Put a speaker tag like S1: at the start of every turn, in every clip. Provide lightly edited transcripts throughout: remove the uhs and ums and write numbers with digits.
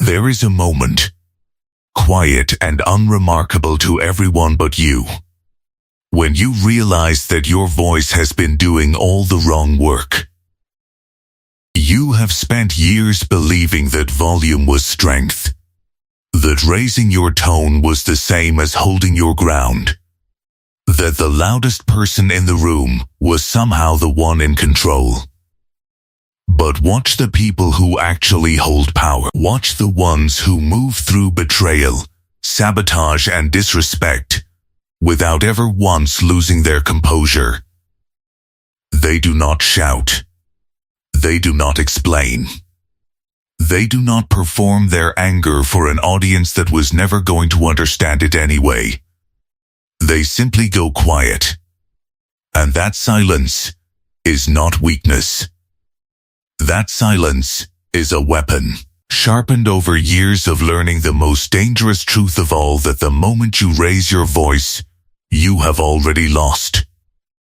S1: There is a moment, quiet and unremarkable to everyone but you, when you realize that your voice has been doing all the wrong work. You have spent years believing that volume was strength, that raising your tone was the same as holding your ground, that the loudest person in the room was somehow the one in control. But watch the people who actually hold power. Watch the ones who move through betrayal, sabotage, and disrespect without ever once losing their composure. They do not shout. They do not explain. They do not perform their anger for an audience that was never going to understand it anyway. They simply go quiet. And that silence is not weakness. That silence is a weapon, sharpened over years of learning the most dangerous truth of all, that the moment you raise your voice, you have already lost.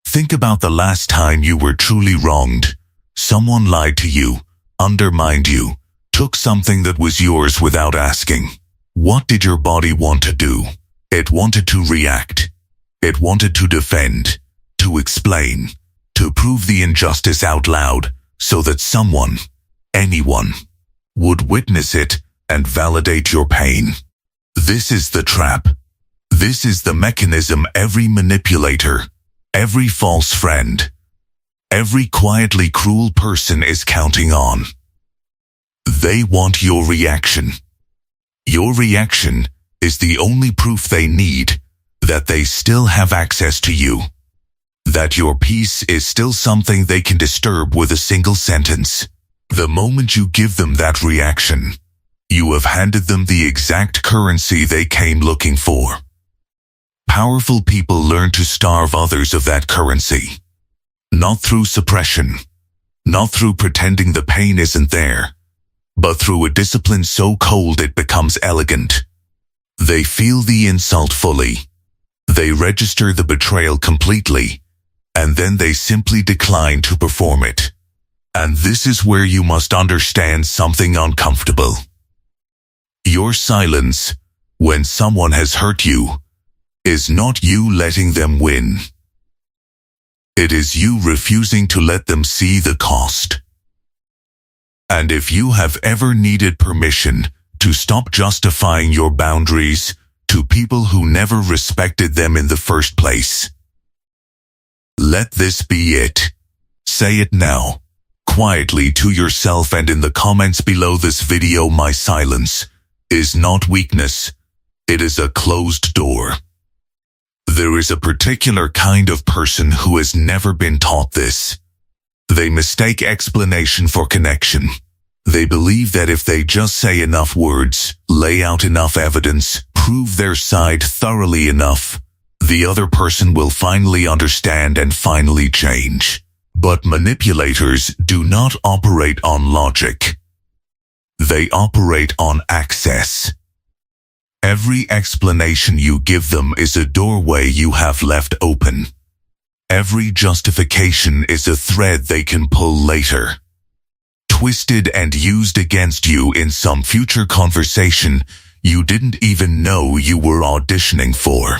S1: Think about the last time you were truly wronged. Someone lied to you, undermined you, took something that was yours without asking. What did your body want to do? It wanted to react. It wanted to defend, to explain, to prove the injustice out loud, so that someone, anyone, would witness it and validate your pain. This is the trap. This is the mechanism every manipulator, every false friend, every quietly cruel person is counting on. They want your reaction. Your reaction is the only proof they need that they still have access to you, that your peace is still something they can disturb with a single sentence. The moment you give them that reaction, you have handed them the exact currency they came looking for. Powerful people learn to starve others of that currency. Not through suppression, not through pretending the pain isn't there, but through a discipline so cold it becomes elegant. They feel the insult fully. They register the betrayal completely, and then they simply decline to perform it. And this is where you must understand something uncomfortable. Your silence, when someone has hurt you, is not you letting them win. It is you refusing to let them see the cost. And if you have ever needed permission to stop justifying your boundaries to people who never respected them in the first place, let this be it. Say it now, quietly to yourself and in the comments below this video. My silence is not weakness. It is a closed door. There is a particular kind of person who has never been taught this. They mistake explanation for connection. They believe that if they just say enough words, lay out enough evidence, prove their side thoroughly enough, the other person will finally understand and finally change. But manipulators do not operate on logic. They operate on access. Every explanation you give them is a doorway you have left open. Every justification is a thread they can pull later, twisted and used against you in some future conversation you didn't even know you were auditioning for.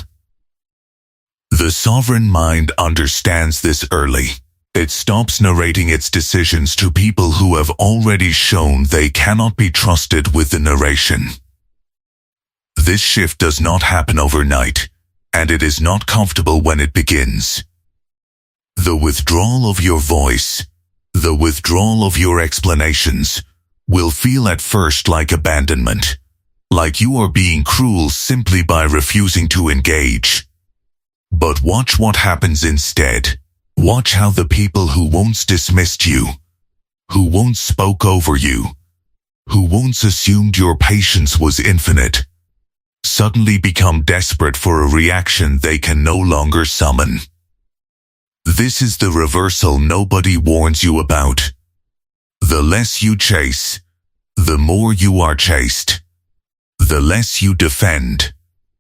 S1: The sovereign mind understands this early. It stops narrating its decisions to people who have already shown they cannot be trusted with the narration. This shift does not happen overnight, and it is not comfortable when it begins. The withdrawal of your voice, the withdrawal of your explanations, will feel at first like abandonment, like you are being cruel simply by refusing to engage. But watch what happens instead. Watch how the people who once dismissed you, who once spoke over you, who once assumed your patience was infinite, suddenly become desperate for a reaction they can no longer summon. This is the reversal nobody warns you about. The less you chase, the more you are chased. The less you defend,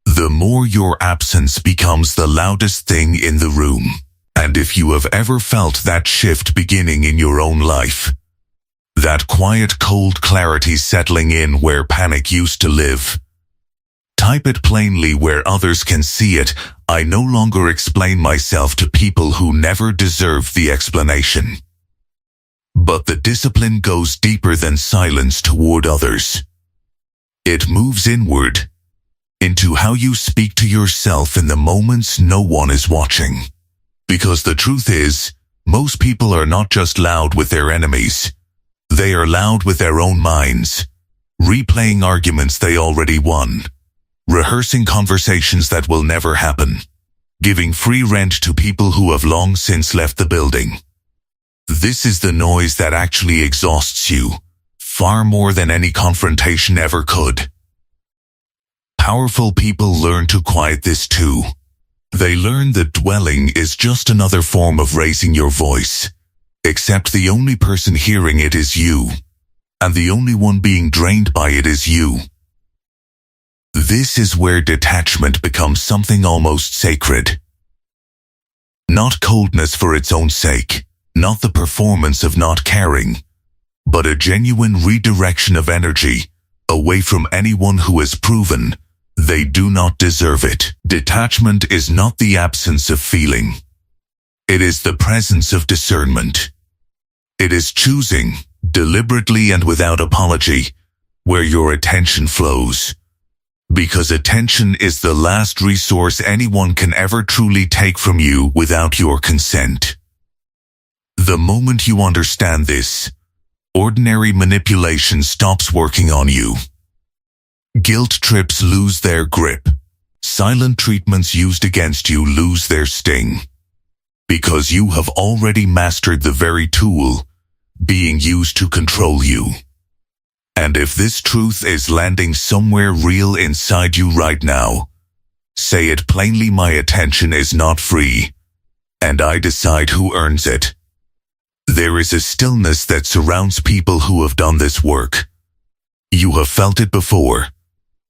S1: the more your absence becomes the loudest thing in the room. And if you have ever felt that shift beginning in your own life, That quiet, cold clarity settling in where panic used to live. Type it plainly where others can see it. I no longer explain myself to people who never deserve the explanation. But the discipline goes deeper than silence toward others. It moves inward, into how you speak to yourself in the moments no one is watching. Because the truth is, most people are not just loud with their enemies. They are loud with their own minds, replaying arguments they already won, rehearsing conversations that will never happen, giving free rent to people who have long since left the building. This is the noise that actually exhausts you, far more than any confrontation ever could. Powerful people learn to quiet this too. They learn that dwelling is just another form of raising your voice, except the only person hearing it is you, and the only one being drained by it is you. This is where detachment becomes something almost sacred. Not coldness for its own sake, not the performance of not caring, but a genuine redirection of energy away from anyone who has proven they do not deserve it. Detachment is not the absence of feeling. It is the presence of discernment. It is choosing, deliberately and without apology, where your attention flows. Because attention is the last resource anyone can ever truly take from you without your consent. The moment you understand this, ordinary manipulation stops working on you. Guilt trips lose their grip. Silent treatments used against you lose their sting. Because you have already mastered the very tool being used to control you. And if this truth is landing somewhere real inside you right now, say it plainly: my attention is not free, and I decide who earns it. There is a stillness that surrounds people who have done this work. You have felt it before,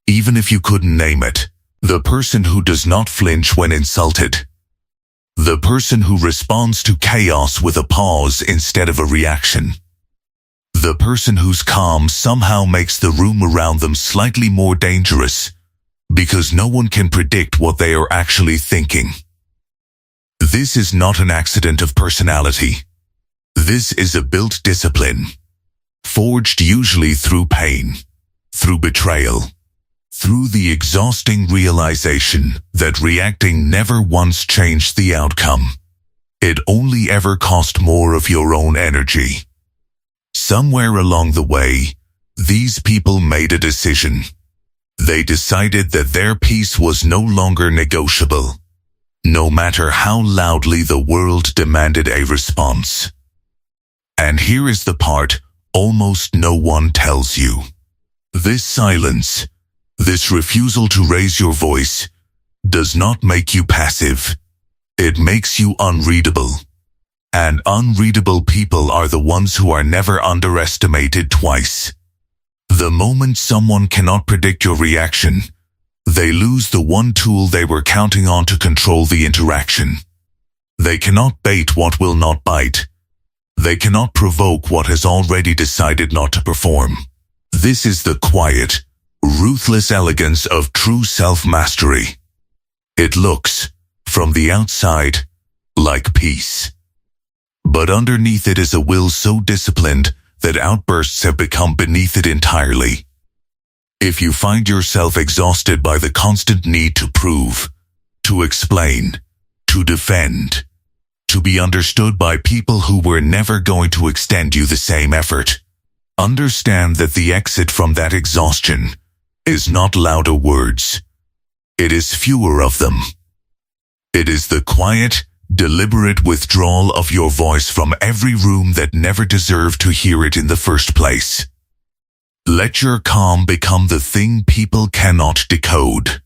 S1: even if you couldn't name it. The person who does not flinch when insulted. The person who responds to chaos with a pause instead of a reaction. The person whose calm somehow makes the room around them slightly more dangerous, because no one can predict what they are actually thinking. This is not an accident of personality. This is a built discipline, forged usually through pain, through betrayal, through the exhausting realization that reacting never once changed the outcome. It only ever cost more of your own energy. Somewhere along the way, these people made a decision. They decided that their peace was no longer negotiable, no matter how loudly the world demanded a response. And here is the part almost no one tells you. This silence, this refusal to raise your voice, does not make you passive. It makes you unreadable. And unreadable people are the ones who are never underestimated twice. The moment someone cannot predict your reaction, they lose the one tool they were counting on to control the interaction. They cannot bait what will not bite. They cannot provoke what has already decided not to perform. This is the quiet, ruthless elegance of true self-mastery. It looks, from the outside, like peace. But underneath it is a will so disciplined that outbursts have become beneath it entirely. If you find yourself exhausted by the constant need to prove, to explain, to defend, to be understood by people who were never going to extend you the same effort, understand that the exit from that exhaustion is not louder words. It is fewer of them. It is the quiet, deliberate withdrawal of your voice from every room that never deserved to hear it in the first place. Let your calm become the thing people cannot decode.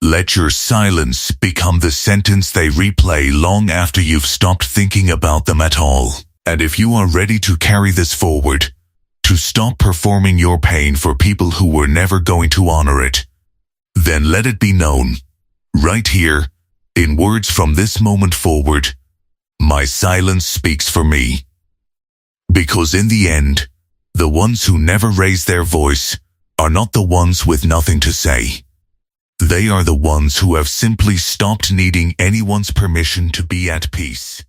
S1: Let your silence become the sentence they replay long after you've stopped thinking about them at all. And if you are ready to carry this forward, to stop performing your pain for people who were never going to honor it, then let it be known, right here, in words from this moment forward, my silence speaks for me. Because in the end, the ones who never raise their voice are not the ones with nothing to say. They are the ones who have simply stopped needing anyone's permission to be at peace.